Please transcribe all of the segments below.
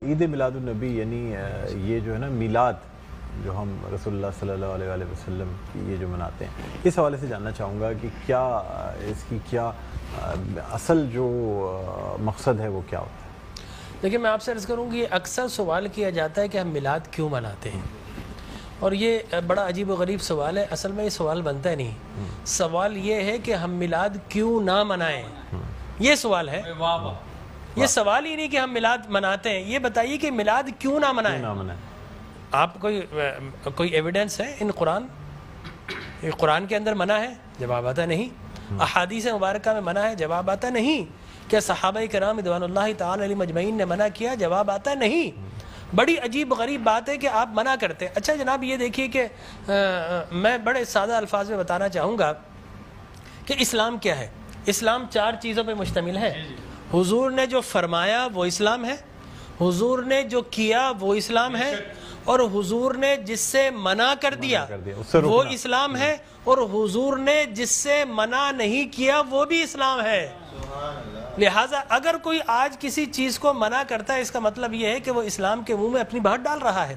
عید میلاد النبی یعنی یہ جو ہے نا میلاد جو ہم رسول اللہ صلی اللہ علیہ وآلہ وسلم کی یہ جو مناتے ہیں، اس حوالے سے جاننا چاہوں گا کہ کیا اس کی کیا اصل جو مقصد ہے وہ کیا ہوتا ہے؟ دیکھیں میں آپ سے عرض کروں کہ اکثر سوال کیا جاتا ہے کہ ہم میلاد کیوں مناتے ہیں، اور یہ بڑا عجیب و غریب سوال ہے۔ اصل میں یہ سوال بنتا ہے نہیں، سوال یہ ہے کہ ہم میلاد کیوں نہ منائیں، یہ سوال ہے۔ یہ سوال ہی نہیں کہ ہم میلاد مناتے ہیں، یہ بتائیے کہ میلاد کیوں نہ منائیں۔ آپ کوئی ایویڈنس ہے ان قرآن کے اندر منع ہے؟ جواب آتا نہیں۔ احادیث مبارکہ میں منع ہے؟ جواب آتا نہیں۔ کیا صحابہ کرام رضوان اللہ تعالی علیہم اجمعین نے منع کیا؟ جواب آتا نہیں۔ بڑی عجیب غریب بات ہے کہ آپ منع کرتے ہیں۔ اچھا جناب یہ دیکھیے کہ میں بڑے سادہ الفاظ میں بتانا چاہوں گا کہ اسلام کیا ہے۔ اسلام 4 چیزوں پہ مشتمل ہے۔ حضور نے جو فرمایا وہ اسلام ہے، حضور نے جو کیا وہ اسلام ہے، اور حضور نے جس سے منع کر دیا وہ اسلام ہے، اور حضور نے جس سے منع نہیں کیا وہ بھی اسلام ہے۔ لہٰذا اگر کوئی آج کسی چیز کو منع کرتا ہے، اس کا مطلب یہ ہے کہ وہ اسلام کے منہ میں اپنی بات ڈال رہا ہے۔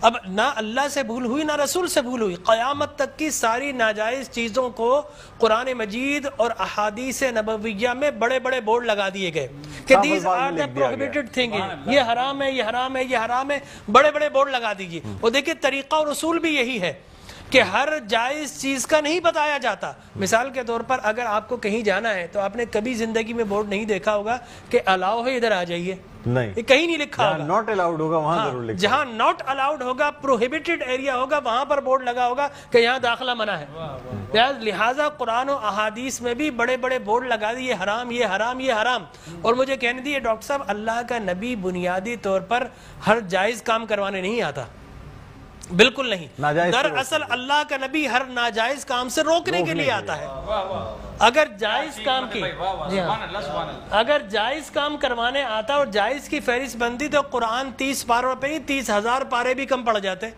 اب نہ اللہ سے بھول ہوئی نہ رسول سے بھول ہوئی، قیامت تک کی ساری ناجائز چیزوں کو قرآن مجید اور احادیث نبویہ میں بڑے بڑے بورڈ لگا دیے گئے کہ these are the prohibited thing، یہ حرام ہے، یہ حرام ہے، یہ حرام ہے، بڑے بڑے بورڈ لگا دیجیے۔ اور دیکھیں طریقہ اور اصول بھی یہی ہے کہ ہر جائز چیز کا نہیں بتایا جاتا۔ مثال کے طور پر اگر آپ کو کہیں جانا ہے تو آپ نے کبھی زندگی میں بورڈ نہیں دیکھا ہوگا کہ الاؤ ہے ادھر آ جائیے، نہیں، یہ کہیں نہیں لکھا ہوگا۔ ناٹ الاؤڈ ہوگا وہاں ضرور لکھا، جہاں ناٹ الاؤڈ ہوگا، پروہیبٹڈ ایریا ہوگا، وہاں پر بورڈ لگا ہوگا کہ یہاں داخلہ منع ہے۔ لہٰذا قرآن و احادیث میں بھی بڑے بڑے بورڈ لگا دیے، یہ حرام، یہ حرام، یہ حرام۔ اور مجھے کہنے دیے ڈاکٹر صاحب، اللہ کا نبی بنیادی طور پر ہر جائز کام کروانے نہیں آتا، بالکل نہیں۔ دراصل اللہ کا نبی ہر ناجائز کام سے روکنے کے لیے آتا ہے۔ اگر جائز کام کی اگر جائز کام کروانے آتا اور جائز کی فہرست بنتی تو قرآن 30 پاروں پہ نہیں 30,000 پارے بھی کم پڑ جاتے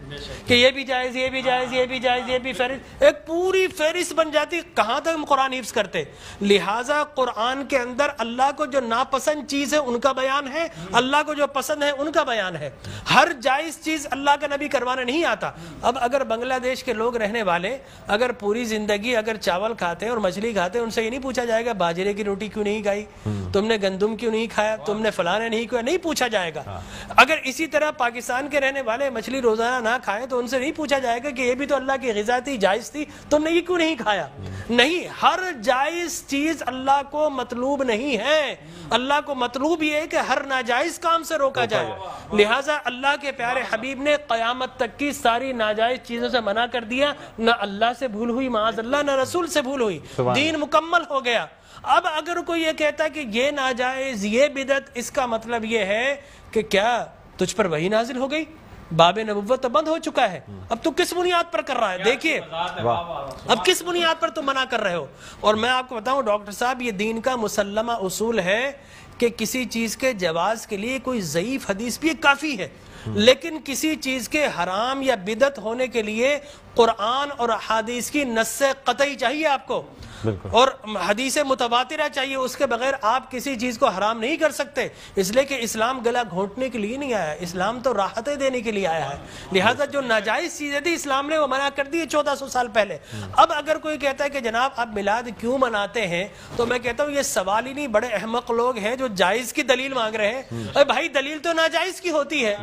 کہ یہ بھی جائز، یہ بھی جائز، یہ بھی جائز، یہ بھی فہرست، ایک پوری فہرست بن جاتی۔ کہاں تک ہم قرآن حفظ کرتے؟ لہٰذا قرآن کے اندر اللہ کو جو ناپسند چیز ہے ان کا بیان ہے، اللہ کو جو پسند ہے ان کا بیان ہے۔ ہر جائز چیز اللہ کا نبی کروانے نہیں آتا۔ اب اگر بنگلہ دیش کے لوگ رہنے والے اگر پوری زندگی اگر چاول کھاتے ہیں اور مچھلی کھاتے ہیں، ان سے یہ نہیں پوچھا جائے گا باجرے کی روٹی کیوں نہیں کھائی، تم نے گندم کیوں نہیں کھایا، تم نے فلانے نہیں کیا، نہیں پوچھا جائے گا۔ اگر اسی طرح پاکستان کے رہنے والے مچھلی روزانہ نہ کھائیں تو ان سے نہیں پوچھا جائے گا کہ یہ بھی تو اللہ کی غذا تھی، جائز تھی، تم نے یہ کیوں نہیں کھایا۔ نہیں، ہر جائز چیز اللہ کو مطلوب نہیں ہے، اللہ کو مطلوب یہ ہے کہ ہر ناجائز کام سے روکا جائے۔ لہٰذا اللہ کے پیارے حبیب نے قیامت تک کی ساری ناجائز چیزوں سے منع کر دیا، نہ اللہ سے بھول ہوئی معاذ اللہ، نہ رسول سے بھول ہوئی، دین مکمل ہو گیا۔ اب اگر کوئی یہ کہتا ہے کہ یہ ناجائز، یہ بدعت، اس کا مطلب یہ ہے کہ کیا تجھ پر وحی نازل ہو گئی؟ باب نبوت تو بند ہو چکا ہے، اب تو کس بنیاد پر کر رہا ہے؟ دیکھیے اب کس بنیاد پر تم منع کر رہے ہو۔ اور میں آپ کو بتاؤں ڈاکٹر صاحب، یہ دین کا مسلمہ اصول ہے کہ کسی چیز کے جواز کے لیے کوئی ضعیف حدیث بھی کافی ہے، لیکن کسی چیز کے حرام یا بدعت ہونے کے لیے قرآن اور احادیث کی نص قطعی چاہیے آپ کو، اور حدیث متواترہ چاہیے، اس کے بغیر آپ کسی چیز کو حرام نہیں کر سکتے۔ اس لیے کہ اسلام گلا گھونٹنے کے لیے نہیں آیا، اسلام تو راحتیں دینے کے لیے آیا ہے۔ لہٰذا جو ناجائز چیزیں تھی اسلام نے وہ منع کر دی 1400 سال پہلے۔ اب اگر کوئی کہتا ہے کہ جناب آپ میلاد کیوں مناتے ہیں، تو میں کہتا ہوں یہ سوال ہی نہیں، بڑے احمق لوگ ہیں جو جائز کی دلیل مانگ رہے ہیں۔ اے بھائی دلیل تو ناجائز کی ہوتی ہے،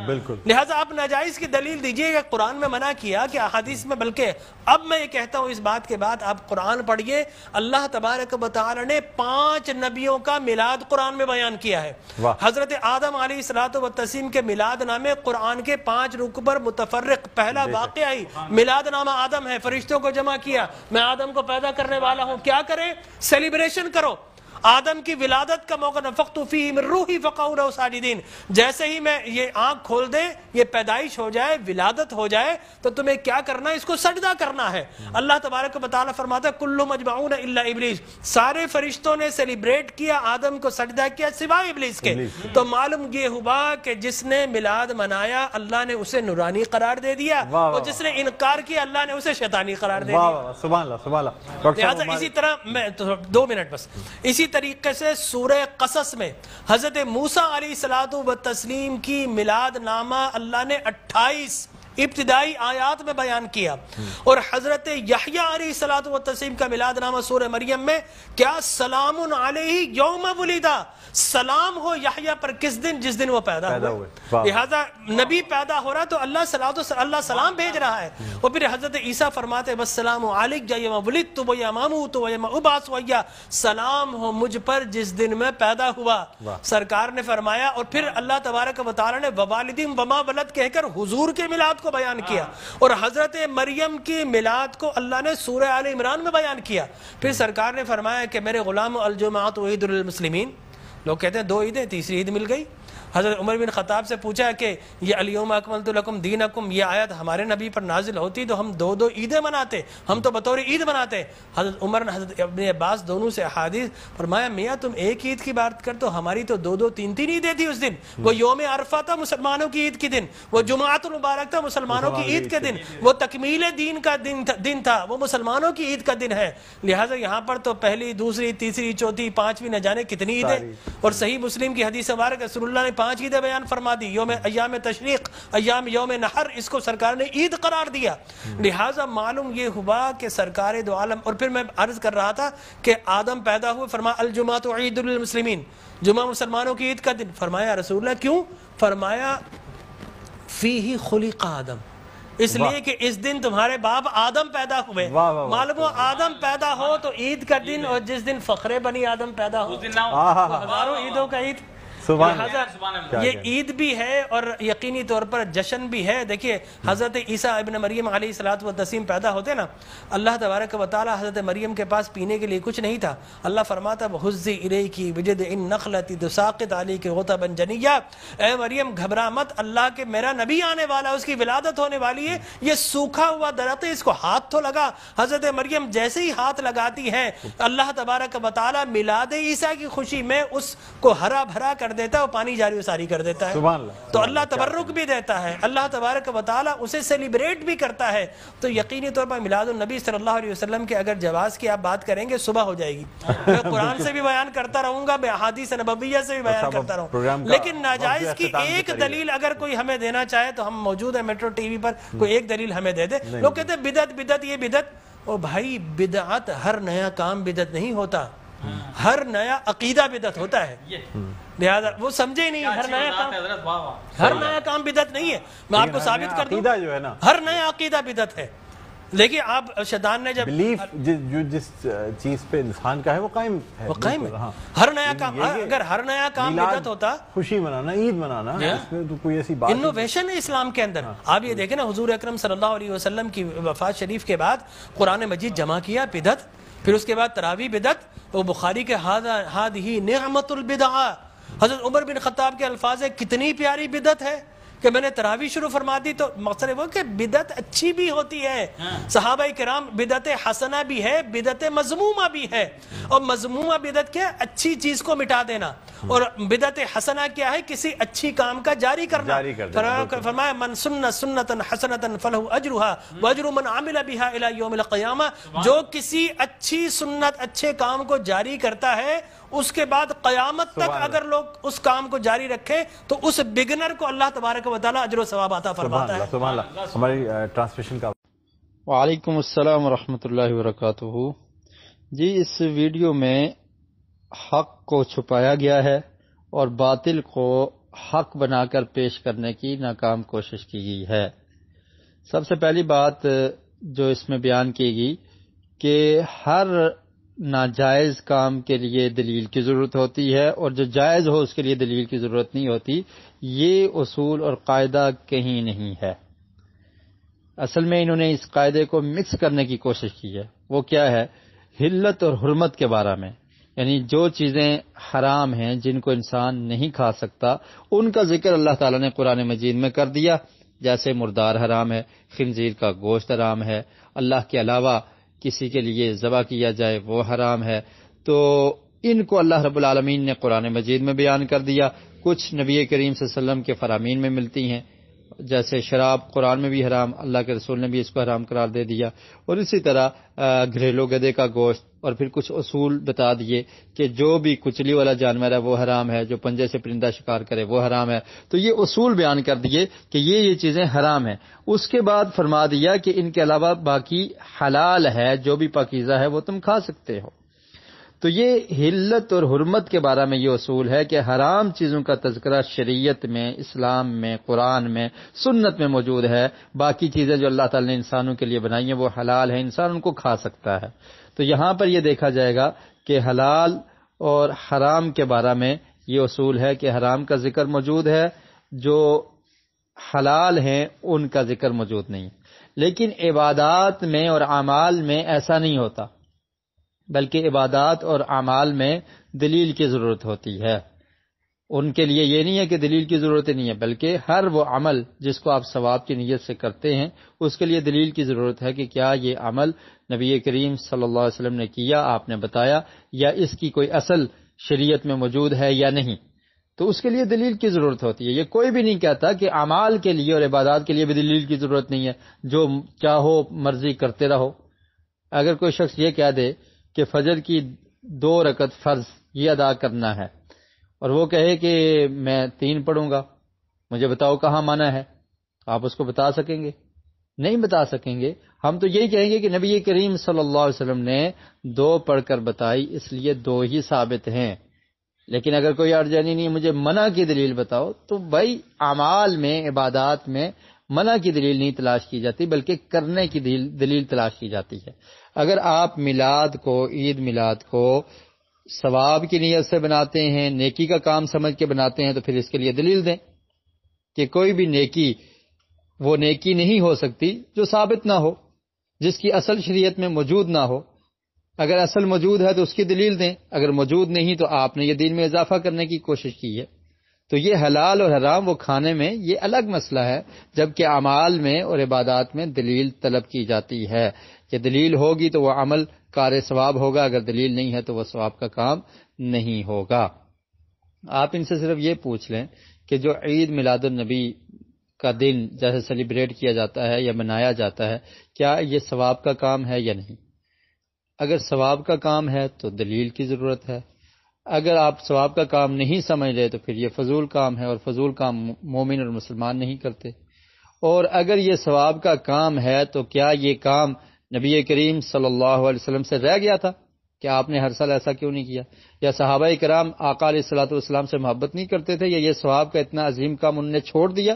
لہٰذا آپ ناجائز کی دلیل دیجئے کہ قرآن میں منع کیا کہ احادیث میں، بلکہ اب میں یہ کہتا ہوں اس بات کے بعد آپ قرآن پڑھیے، اللہ تبارک و تعالی نے 5 نبیوں کا میلاد قرآن میں بیان کیا ہے۔ حضرت آدم علیہ الصلوۃ والتسلیم کے میلاد نامے قرآن کے 5 رکوع پر متفرق، پہلا واقعہ ہی میلاد نامہ آدم ہے۔ فرشتوں کو جمع کیا، میں آدم کو پیدا کرنے والا ہوں، کیا کریں؟ سیلیبریشن کرو۔ آدم کی ولادت کا موقع، نفخت فیہ من روحی فقعوا لہ ساجدین، جیسے ہی میں یہ آنکھ کھول دے، یہ پیدائش ہو جائے، ولادت ہو جائے، تو تمہیں کیا کرنا ہے؟ اس کو سجدہ کرنا ہے۔ اللہ تبارک و تعالیٰ فرماتا ہے کلہم اجمعون الا ابلیس، سارے فرشتوں نے سیلیبریٹ کیا، آدم کو سجدہ کیا سوائے ابلیس کے۔ تو معلوم یہ ہوا کہ جس نے میلاد منایا اللہ نے اسے نورانی قرار دے دیا، اور جس نے انکار کیا اللہ نے اسے شیطانی قرار دے دیا۔ سبحان اللہ، سبحان اللہ۔ لہٰذا اسی طرح میں 2 منٹ بس، اسی طریقے سے سورہ قصص میں حضرت موسیٰ علیہ الصلوۃ والتسلیم کی میلاد نامہ اللہ نے 28 ابتدائی آیات میں بیان کیا، اور حضرت یحییٰ علیہ الصلوۃ والتسلیم کا میلاد نامہ سورہ مریم میں کیا سلام علیہ یوم ولدا، سلام ہو یحییٰ پر کس دن؟ جس دن وہ پیدا ہوئے۔ لہذا نبی پیدا ہو رہا تو اللہ سلام بھیج رہا ہے۔ اور پھر حضرت عیسیٰ فرماتے والسلام علیک یوم ولدت ویوم اموت ویوم ابعث حیا، سلام ہو مجھ پر جس دن میں پیدا ہوا۔ سرکار نے فرمایا، اور پھر اللہ تبارک و تعالی نے ووالدین وما ولد کہہ کر حضور کے میلاد کو بیان کیا، اور حضرت مریم کی میلاد کو اللہ نے سورہ آل عمران میں بیان کیا۔ پھر سرکار نے فرمایا کہ میرے غلام الجمعۃ عید للمسلمین، لوگ کہتے ہیں 2 عیدیں، تیسری عید مل گئی۔ حضرت عمر بن خطاب سے پوچھا کہ یہ الیوم اکملت لکم دینکم، یہ آیت ہمارے نبی پر نازل ہوتی تو ہم 2 عیدیں مناتے، ہم تو بطور عید مناتے۔ حضرت عمر نے حضرت ابن عباس دونوں سے احادیث فرمایا، میاں تم ایک عید کی بات کر تو ہماری تو 2 3 عیدیں تھی اس دن۔ وہ یوم عرفہ تھا مسلمانوں کی عید کے دن، وہ جمعۃ المبارک تھا مسلمانوں کی عید کے دن، وہ تکمیل دین کا دن تھا، وہ مسلمانوں کی عید کا دن ہے۔ لہٰذا یہاں پر تو پہلی، دوسری، تیسری، چوتھی، 5ویں نہ جانے کتنی عیدیں۔ اور صحیح مسلم کی حدیث مبارک رسول اللہ نے 5 عیدیں بیان فرما دی، ایام تشریق، یوم نحر، اس کو سرکار نے عید قرار دیا۔ لہٰذا معلوم یہ ہوا کہ سرکار دو عالم، اور پھر میں عرض کر رہا تھا کہ آدم پیدا ہوئے، فرمایا الجمعۃ عید للمسلمین، جمعہ مسلمانوں کی عید کا دن۔ فرمایا رسول اللہ کیوں؟ فرمایا فیہ خلق آدم، اس لیے کہ اس دن تمہارے باپ آدم پیدا ہوئے۔ معلوم ہو آدم پیدا ہو تو عید کا دن، اور جس دن فخر بنی آدم پیدا ہو ہزاروں عیدوں کا عید۔ یہ عید بھی ہے اور یقینی طور پر جشن بھی ہے۔ دیکھیے حضرت عیسیٰ ابن مریم علیہ الصلوۃ والتسلیم پیدا ہوتے نا، اللہ تبارک و تعالی حضرت مریم کے پاس پینے کے لیے کچھ نہیں تھا، اللہ فرماتا وَحُزِّ إِلَيْكِ بِجِذْعِ النَّخْلَةِ تُسَاقِطْ عَلَيْكِ رُطَبًا جَنِيًّا، اے مریم گھبرا مت، اللہ کے میرا نبی آنے والا، اس کی ولادت ہونے والی ہے، یہ سوکھا ہوا درخت ہے، اس کو ہاتھ تو لگا۔ حضرت مریم جیسے ہی ہاتھ لگاتی ہے، اللہ تبارک و تعالی میلاد عیسیٰ کی خوشی میں اس کو ہرا بھرا کر دیتا ہے اور پانی جاری و ساری کر دیتا ہے۔ تو اللہ تبرک بھی دیتا ہے، اللہ تبارک و تعالی اسے سیلیبریٹ بھی کرتا ہے۔ تو یقینی طور پر میلاد النبی صلی اللہ علیہ وسلم کے اگر جواز کی آپ بات کریں گے صبح ہو جائے گی، میں قرآن سے بھی بیان کرتا رہوں گا، میں احادیث نبویہ سے بھی بیان کرتا رہوں، لیکن ناجائز کی ایک دلیل اگر کوئی ہمیں دینا چاہے تو ہم موجود ہیں میٹرو ٹی وی پر، کوئی ایک دلیل ہمیں دے دے۔ لوگ کہتے ہیں بدعت بدعت، یہ بدعت، او بھائی بدعت ہر نیا کام بدعت نہیں ہوتا، ہر نیا عقیدہ بدعت ہوتا ہے۔ لہذا وہ سمجھے نہیں، ہر نیا کام بدعت نہیں ہے۔ میں آپ کو ثابت کر دوں، ہر نیا عقیدہ بدعت ہے۔ لیکن آپ شیطان نے جب بلیف جو جس چیز پہ انسان کا ہے وہ قائم ہے، وہ قائم ہے۔ ہر نیا کام، اگر ہر نیا کام بدعت ہوتا، خوشی منانا، عید منانا، اس میں تو کوئی ایسی بات انوویشن ہے اسلام کے اندر۔ آپ یہ دیکھیں نا، حضور اکرم صلی اللہ علیہ وسلم کی وفات شریف کے بعد قرآن مجید جمع کیا، بدعت، پھر اس کے بعد تراویح بدعت، وہ بخاری کے ہذہ نعمت البدع، حضرت عمر بن خطاب کے الفاظ ہے کتنی پیاری بدعت ہے کہ میں نے تراویح شروع فرما دی۔ تو مقصد وہ کہ بدعت اچھی بھی ہوتی ہے، صحابہ کرام بدعت حسنہ بھی ہے، بدعت مذمومہ بھی ہے۔ اور مذمومہ بدعت کیا ہے؟ اچھی چیز کو مٹا دینا، اور بدعت حسنہ کیا ہے؟ کسی اچھی کام کا جاری کرنا۔ فرمایا من سن سنتا حسنتا فلہ اجرھا واجر من عمل بها الی یوم القیامہ، جو کسی اچھی سنت، اچھے کام کو جاری کرتا ہے، اس کے بعد قیامت تک اگر لوگ اس کام کو جاری رکھے تو اس بگنر کو اللہ تبارک و تعالی اجر و ثواب عطا فرماتا ہے۔ سبحان اللہ۔ ہماری ٹرانسمیشن کا وعلیکم السلام ورحمۃ اللہ وبرکاتہ۔ جی اس ویڈیو میں حق کو چھپایا گیا ہے اور باطل کو حق بنا کر پیش کرنے کی ناکام کوشش کی گئی ہے۔ سب سے پہلی بات جو اس میں بیان کی گئی کہ ہر ناجائز کام کے لیے دلیل کی ضرورت ہوتی ہے اور جو جائز ہو اس کے لیے دلیل کی ضرورت نہیں ہوتی، یہ اصول اور قاعدہ کہیں نہیں ہے۔ اصل میں انہوں نے اس قاعدے کو مکس کرنے کی کوشش کی ہے۔ وہ کیا ہے؟ حلت اور حرمت کے بارے میں، یعنی جو چیزیں حرام ہیں جن کو انسان نہیں کھا سکتا، ان کا ذکر اللہ تعالیٰ نے قرآن مجید میں کر دیا، جیسے مردار حرام ہے، خنزیر کا گوشت حرام ہے، اللہ کے علاوہ کسی کے لیے ذبح کیا جائے وہ حرام ہے۔ تو ان کو اللہ رب العالمین نے قرآن مجید میں بیان کر دیا، کچھ نبی کریم صلی اللہ علیہ وسلم کے فرامین میں ملتی ہیں، جیسے شراب قرآن میں بھی حرام، اللہ کے رسول نے بھی اس کو حرام قرار دے دیا، اور اسی طرح گھریلو گدھے کا گوشت، اور پھر کچھ اصول بتا دیے کہ جو بھی کچلی والا جانور ہے وہ حرام ہے، جو پنجے سے پرندہ شکار کرے وہ حرام ہے۔ تو یہ اصول بیان کر دیے کہ یہ چیزیں حرام ہیں۔ اس کے بعد فرما دیا کہ ان کے علاوہ باقی حلال ہے، جو بھی پاکیزہ ہے وہ تم کھا سکتے ہو۔ تو یہ حلت اور حرمت کے بارے میں یہ اصول ہے کہ حرام چیزوں کا تذکرہ شریعت میں، اسلام میں، قرآن میں، سنت میں موجود ہے۔ باقی چیزیں جو اللہ تعالی نے انسانوں کے لیے بنائی ہیں وہ حلال ہیں، انسان ان کو کھا سکتا ہے۔ تو یہاں پر یہ دیکھا جائے گا کہ حلال اور حرام کے بارے میں یہ اصول ہے کہ حرام کا ذکر موجود ہے، جو حلال ہیں ان کا ذکر موجود نہیں۔ لیکن عبادات میں اور اعمال میں ایسا نہیں ہوتا، بلکہ عبادات اور اعمال میں دلیل کی ضرورت ہوتی ہے۔ ان کے لیے یہ نہیں ہے کہ دلیل کی ضرورت نہیں ہے، بلکہ ہر وہ عمل جس کو آپ ثواب کی نیت سے کرتے ہیں اس کے لیے دلیل کی ضرورت ہے کہ کیا یہ عمل نبی کریم صلی اللہ علیہ وسلم نے کیا، آپ نے بتایا، یا اس کی کوئی اصل شریعت میں موجود ہے یا نہیں۔ تو اس کے لیے دلیل کی ضرورت ہوتی ہے۔ یہ کوئی بھی نہیں کہتا کہ اعمال کے لیے اور عبادات کے لیے بھی دلیل کی ضرورت نہیں ہے، جو چاہو مرضی کرتے رہو۔ اگر کوئی شخص یہ کہہ دے کہ فجر کی 2 رکعت فرض یہ ادا کرنا ہے، اور وہ کہے کہ میں 3 پڑھوں گا، مجھے بتاؤ کہاں منع ہے، آپ اس کو بتا سکیں گے؟ نہیں بتا سکیں گے۔ ہم تو یہی کہیں گے کہ نبی کریم صلی اللہ علیہ وسلم نے 2 پڑھ کر بتائی، اس لیے 2 ہی ثابت ہیں۔ لیکن اگر کوئی ارجانی نہیں مجھے منع کی دلیل بتاؤ، تو بھائی اعمال میں، عبادات میں منع کی دلیل نہیں تلاش کی جاتی، بلکہ کرنے کی دلیل تلاش کی جاتی ہے۔ اگر آپ میلاد کو، عید میلاد کو ثواب کی نیت سے بناتے ہیں، نیکی کا کام سمجھ کے بناتے ہیں، تو پھر اس کے لیے دلیل دیں کہ کوئی بھی نیکی وہ نیکی نہیں ہو سکتی جو ثابت نہ ہو، جس کی اصل شریعت میں موجود نہ ہو۔ اگر اصل موجود ہے تو اس کی دلیل دیں، اگر موجود نہیں تو آپ نے یہ دین میں اضافہ کرنے کی کوشش کی ہے۔ تو یہ حلال اور حرام وہ کھانے میں یہ الگ مسئلہ ہے، جبکہ اعمال میں اور عبادات میں دلیل طلب کی جاتی ہے۔ کہ دلیل ہوگی تو وہ عمل کار ثواب ہوگا، اگر دلیل نہیں ہے تو وہ ثواب کا کام نہیں ہوگا۔ آپ ان سے صرف یہ پوچھ لیں کہ جو عید میلاد النبی کا دن جیسے سیلیبریٹ کیا جاتا ہے یا منایا جاتا ہے، کیا یہ ثواب کا کام ہے یا نہیں؟ اگر ثواب کا کام ہے تو دلیل کی ضرورت ہے۔ اگر آپ ثواب کا کام نہیں سمجھ رہے تو پھر یہ فضول کام ہے، اور فضول کام مومن اور مسلمان نہیں کرتے۔ اور اگر یہ ثواب کا کام ہے تو کیا یہ کام نبی کریم صلی اللہ علیہ وسلم سے رہ گیا تھا کہ آپ نے ہر سال ایسا کیوں نہیں کیا؟ یا صحابہ کرام آقا علیہ الصلوۃ والسلام سے محبت نہیں کرتے تھے، یا یہ ثواب کا اتنا عظیم کام انہوں نے چھوڑ دیا؟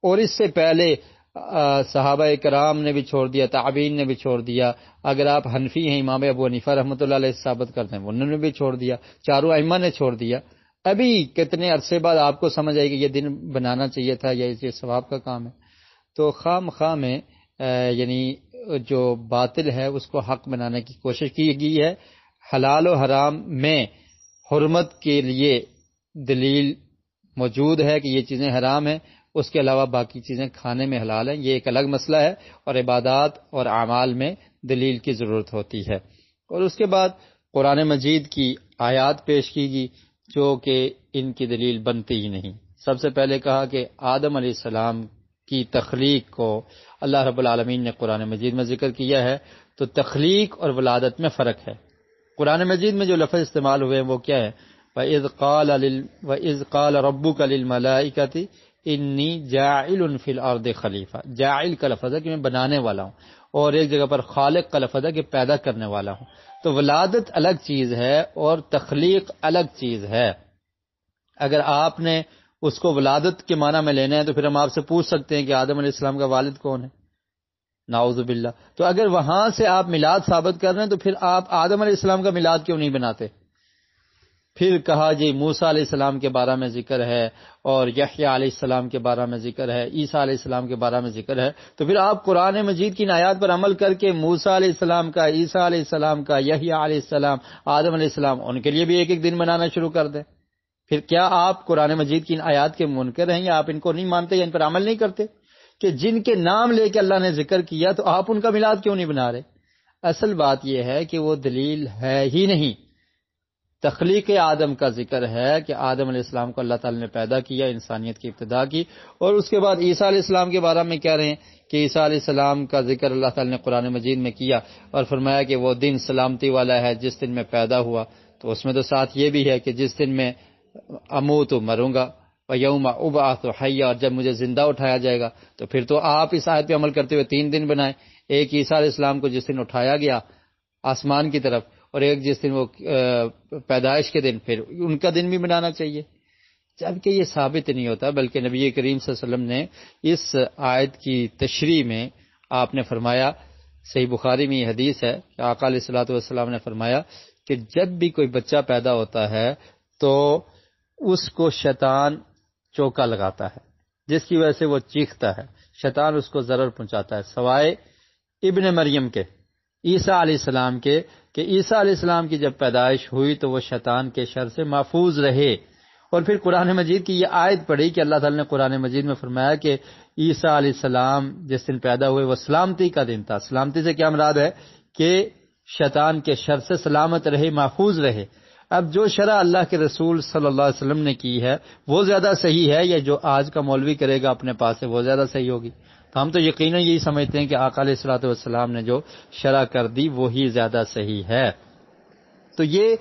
اور اس سے پہلے صحابہ کرام نے بھی چھوڑ دیا، تابعین نے بھی چھوڑ دیا۔ اگر آپ حنفی ہیں، امام ابو حنیفہ رحمۃ اللہ علیہ ثابت کرتے ہیں، انہوں نے بھی چھوڑ دیا، چاروں ائمہ نے چھوڑ دیا۔ ابھی کتنے عرصے بعد آپ کو سمجھ آئے کہ یہ دن بنانا چاہیے تھا یا یہ ثواب کا کام ہے؟ تو خواہ میں یعنی جو باطل ہے اس کو حق بنانے کی کوشش کی گئی ہے۔ حلال و حرام میں حرمت کے لیے دلیل موجود ہے کہ یہ چیزیں حرام ہیں، اس کے علاوہ باقی چیزیں کھانے میں حلال ہیں، یہ ایک الگ مسئلہ ہے، اور عبادات اور اعمال میں دلیل کی ضرورت ہوتی ہے۔ اور اس کے بعد قرآن مجید کی آیات پیش کی گئی جو کہ ان کی دلیل بنتی ہی نہیں۔ سب سے پہلے کہا کہ آدم علیہ السلام کی تخلیق کو اللہ رب العالمین نے قرآن مجید میں ذکر کیا ہے، تو تخلیق اور ولادت میں فرق ہے۔ قرآن مجید میں جو لفظ استعمال ہوئے ہیں وہ کیا ہے؟ وَإِذْ قَالَ رَبُّكَ لِلْمَلَائِكَةِ انی جاعل فی الارض خلیفہ۔ جاعل کا لفظ ہے کہ میں بنانے والا ہوں، اور ایک جگہ پر خالق کا لفظ ہے کہ پیدا کرنے والا ہوں۔ تو ولادت الگ چیز ہے اور تخلیق الگ چیز ہے۔ اگر آپ نے اس کو ولادت کے معنی میں لینا ہے تو پھر ہم آپ سے پوچھ سکتے ہیں کہ آدم علیہ السلام کا والد کون ہے؟ نعوذ باللہ۔ تو اگر وہاں سے آپ میلاد ثابت کر رہے ہیں تو پھر آپ آدم علیہ السلام کا میلاد کیوں نہیں بناتے؟ پھر کہا جی موسیٰ علیہ السلام کے بارے میں ذکر ہے، اور یحییٰ علیہ السلام کے بارے میں ذکر ہے، عیسیٰ علیہ السلام کے بارے میں ذکر ہے، تو پھر آپ قرآن مجید کی آیات پر عمل کر کے موسیٰ علیہ السلام کا، عیسیٰ علیہ السلام کا، یحییٰ علیہ السلام، آدم علیہ السلام، ان کے لیے بھی ایک ایک دن منانا شروع کر دیں۔ پھر کیا آپ قرآن مجید کی آیات کے منکر ہیں، یا آپ ان کو نہیں مانتے یا ان پر عمل نہیں کرتے؟ کہ جن کے نام لے کے اللہ نے ذکر کیا تو آپ ان کا میلاد کیوں نہیں بنا رہے؟ اصل بات یہ ہے کہ وہ دلیل ہے ہی نہیں۔ تخلیق آدم کا ذکر ہے کہ آدم علیہ السلام کو اللہ تعالی نے پیدا کیا، انسانیت کی ابتدا کی، اور اس کے بعد عیسیٰ علیہ السلام کے بارے میں کہہ رہے ہیں کہ عیسیٰ علیہ السلام کا ذکر اللہ تعالی نے قرآن مجید میں کیا اور فرمایا کہ وہ دن سلامتی والا ہے جس دن میں پیدا ہوا. تو اس میں تو ساتھ یہ بھی ہے کہ جس دن میں اموت مروں گا وَيَوْمَ أُبْعَثُ حَيًّا، اور جب مجھے زندہ اٹھایا جائے گا. تو پھر تو آپ اس آیت پہ عمل کرتے ہوئے 3 دن بنائیں، ایک عیسیٰ علیہ السلام کو جس دن اٹھایا گیا آسمان کی طرف، اور ایک جس دن وہ پیدائش کے دن، پھر ان کا دن بھی بنانا چاہیے. جبکہ یہ ثابت نہیں ہوتا، بلکہ نبی کریم صلی اللہ علیہ وسلم نے اس آیت کی تشریح میں آپ نے فرمایا، صحیح بخاری میں یہ حدیث ہے کہ آقا علیہ الصلوۃ والسلام نے فرمایا کہ جب بھی کوئی بچہ پیدا ہوتا ہے تو اس کو شیطان چوکا لگاتا ہے، جس کی وجہ سے وہ چیختا ہے، شیطان اس کو ضرر پہنچاتا ہے، سوائے ابن مریم کے، عیسیٰ علیہ السلام کے، کہ عیسیٰ علیہ السلام کی جب پیدائش ہوئی تو وہ شیطان کے شر سے محفوظ رہے. اور پھر قرآن مجید کی یہ آیت پڑھی کہ اللہ تعالیٰ نے قرآن مجید میں فرمایا کہ عیسیٰ علیہ السلام جس دن پیدا ہوئے وہ سلامتی کا دن تھا. سلامتی سے کیا مراد ہے؟ کہ شیطان کے شر سے سلامت رہے، محفوظ رہے. اب جو شرع اللہ کے رسول صلی اللہ علیہ وسلم نے کی ہے وہ زیادہ صحیح ہے، یا جو آج کا مولوی کرے گا اپنے پاس سے وہ زیادہ صحیح ہوگی؟ تو ہم تو یقیناً یہی سمجھتے ہیں کہ آقا علیہ الصلوۃ والسلام نے جو شرع کر دی وہی زیادہ صحیح ہے. تو یہ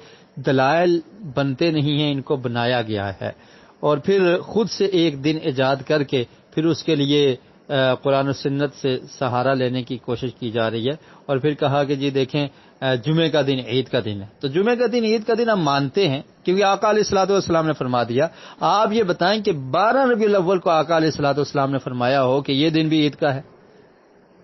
دلائل بنتے نہیں ہیں، ان کو بنایا گیا ہے، اور پھر خود سے ایک دن ایجاد کر کے پھر اس کے لیے قرآن و سنت سے سہارا لینے کی کوشش کی جا رہی ہے. اور پھر کہا کہ جی دیکھیں جمعے کا دن عید کا دن ہے، تو جمعے کا دن عید کا دن ہم مانتے ہیں کیونکہ آقا علیہ الصلوۃ والسلام نے فرما دیا. آپ یہ بتائیں کہ 12 ربیع الاول کو آقا علیہ الصلوۃ والسلام نے فرمایا ہو کہ یہ دن بھی عید کا ہے،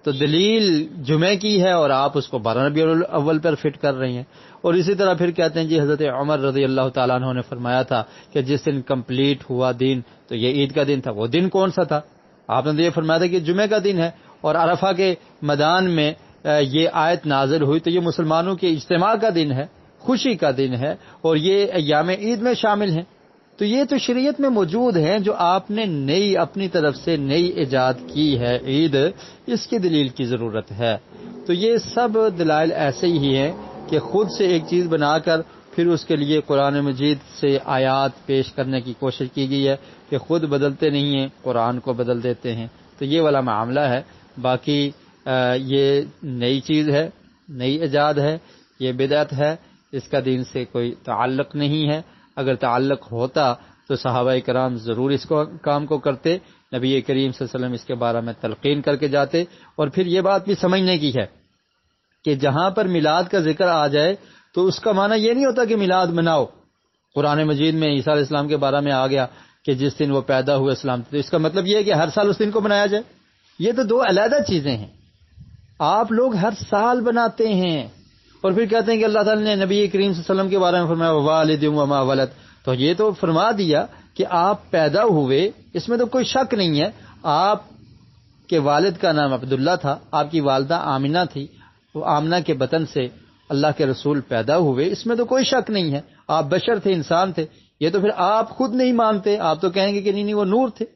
تو دلیل جمعے کی ہے اور آپ اس کو 12 ربیع الاول پر فٹ کر رہی ہیں. اور اسی طرح پھر کہتے ہیں جی حضرت عمر رضی اللہ تعالیٰ عنہ نے فرمایا تھا کہ جس دن کمپلیٹ ہوا دن تو یہ عید کا دن تھا. وہ دن کون سا تھا؟ آپ نے تو یہ فرمایا تھا کہ جمعے کا دن ہے، اور عرفہ کے میدان میں یہ آیت نازل ہوئی تو یہ مسلمانوں کے اجتماع کا دن ہے، خوشی کا دن ہے، اور یہ ایام عید میں شامل ہیں. تو یہ تو شریعت میں موجود ہیں، جو آپ نے نئی اپنی طرف سے نئی ایجاد کی ہے عید، اس کی دلیل کی ضرورت ہے. تو یہ سب دلائل ایسے ہی ہیں کہ خود سے ایک چیز بنا کر پھر اس کے لیے قرآن مجید سے آیات پیش کرنے کی کوشش کی گئی ہے کہ خود بدلتے نہیں ہیں، قرآن کو بدل دیتے ہیں. تو یہ والا معاملہ ہے. باقی یہ نئی چیز ہے، نئی ایجاد ہے، یہ بدعت ہے، اس کا دین سے کوئی تعلق نہیں ہے. اگر تعلق ہوتا تو صحابہ کرام ضرور اس کام کو کرتے، نبی کریم صلی اللہ علیہ وسلم اس کے بارے میں تلقین کر کے جاتے. اور پھر یہ بات بھی سمجھنے کی ہے کہ جہاں پر میلاد کا ذکر آ جائے تو اس کا معنی یہ نہیں ہوتا کہ میلاد مناؤ. قرآن مجید میں عیسیٰ علیہ السلام کے بارے میں آ گیا کہ جس دن وہ پیدا ہوئے اسلام، تو اس کا مطلب یہ ہے کہ ہر سال اس دن کو منایا جائے. یہ تو 2 علیحدہ چیزیں ہیں. آپ لوگ ہر سال بناتے ہیں اور پھر کہتے ہیں کہ اللہ تعالیٰ نے نبی کریم صلی اللہ علیہ وسلم کے بارے میں فرمایا والد وما ولد. تو یہ تو فرما دیا کہ آپ پیدا ہوئے، اس میں تو کوئی شک نہیں ہے. آپ کے والد کا نام عبداللہ تھا، آپ کی والدہ آمنہ تھی، وہ آمنہ کے بطن سے اللہ کے رسول پیدا ہوئے، اس میں تو کوئی شک نہیں ہے. آپ بشر تھے، انسان تھے. یہ تو پھر آپ خود نہیں مانتے، آپ تو کہیں گے کہ نہیں وہ نور تھے.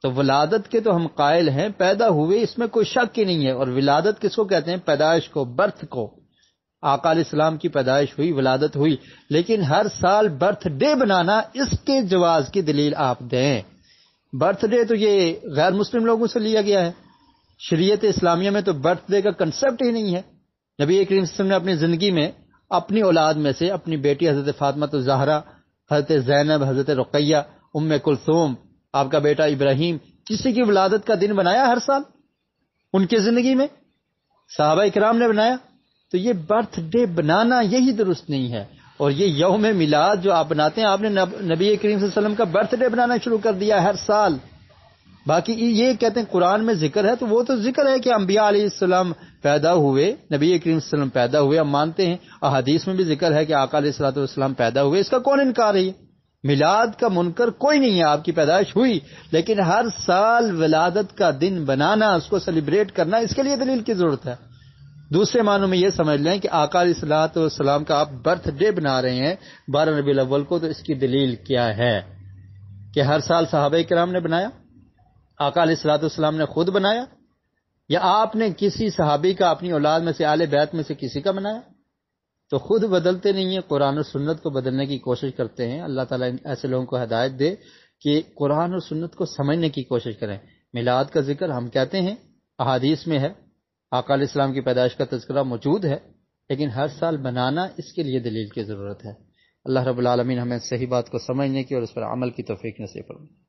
تو ولادت کے تو ہم قائل ہیں، پیدا ہوئے اس میں کوئی شک ہی نہیں ہے. اور ولادت کس کو کہتے ہیں؟ پیدائش کو، برتھ کو. آقا علیہ السلام کی پیدائش ہوئی، ولادت ہوئی، لیکن ہر سال برتھ ڈے بنانا اس کے جواز کی دلیل آپ دیں. برتھ ڈے تو یہ غیر مسلم لوگوں سے لیا گیا ہے. شریعت اسلامیہ میں تو برتھ ڈے کا کنسپٹ ہی نہیں ہے. نبی کریم صلی اللہ علیہ وسلم نے اپنی زندگی میں اپنی اولاد میں سے اپنی بیٹی حضرت فاطمہ الزہرا، حضرت زینب، حضرت رقیہ، ام کلثوم، آپ کا بیٹا ابراہیم، کسی کی ولادت کا دن بنایا ہر سال ان کی زندگی میں؟ صحابہ کرام نے بنایا. تو یہ برتھ ڈے بنانا یہی درست نہیں ہے. اور یہ یوم میلاد جو آپ بناتے ہیں، آپ نے نبی کریم صلی اللہ علیہ وسلم کا برتھ ڈے بنانا شروع کر دیا ہر سال. باقی یہ کہتے ہیں قرآن میں ذکر ہے، تو وہ تو ذکر ہے کہ انبیاء علیہ السلام پیدا ہوئے، نبی کریم صلی اللہ علیہ وسلم پیدا ہوئے، ہم مانتے ہیں. احادیث میں بھی ذکر ہے کہ آقا علیہ الصلوۃ والسلام پیدا ہوئے، اس کا کون انکار ہے؟ میلاد کا منکر کوئی نہیں ہے. آپ کی پیدائش ہوئی، لیکن ہر سال ولادت کا دن بنانا، اس کو سیلیبریٹ کرنا، اس کے لیے دلیل کی ضرورت ہے. دوسرے معنوں میں یہ سمجھ لیں کہ آقا علیہ الصلوۃ والسلام کا آپ برتھ ڈے بنا رہے ہیں 12 ربیع الاول کو، تو اس کی دلیل کیا ہے؟ کہ ہر سال صحابہ کرام نے بنایا، آقا علیہ الصلوۃ والسلام نے خود بنایا، یا آپ نے کسی صحابی کا اپنی اولاد میں سے، آل بیت میں سے کسی کا بنایا؟ تو خود بدلتے نہیں ہیں، قرآن اور سنت کو بدلنے کی کوشش کرتے ہیں۔ اللہ تعالیٰ ایسے لوگوں کو ہدایت دے کہ قرآن اور سنت کو سمجھنے کی کوشش کریں۔ میلاد کا ذکر ہم کہتے ہیں احادیث میں ہے، آقا علیہ السلام کی پیدائش کا تذکرہ موجود ہے، لیکن ہر سال بنانا اس کے لیے دلیل کی ضرورت ہے۔ اللہ رب العالمین ہمیں صحیح بات کو سمجھنے کی اور اس پر عمل کی توفیق نصیب فرمائے۔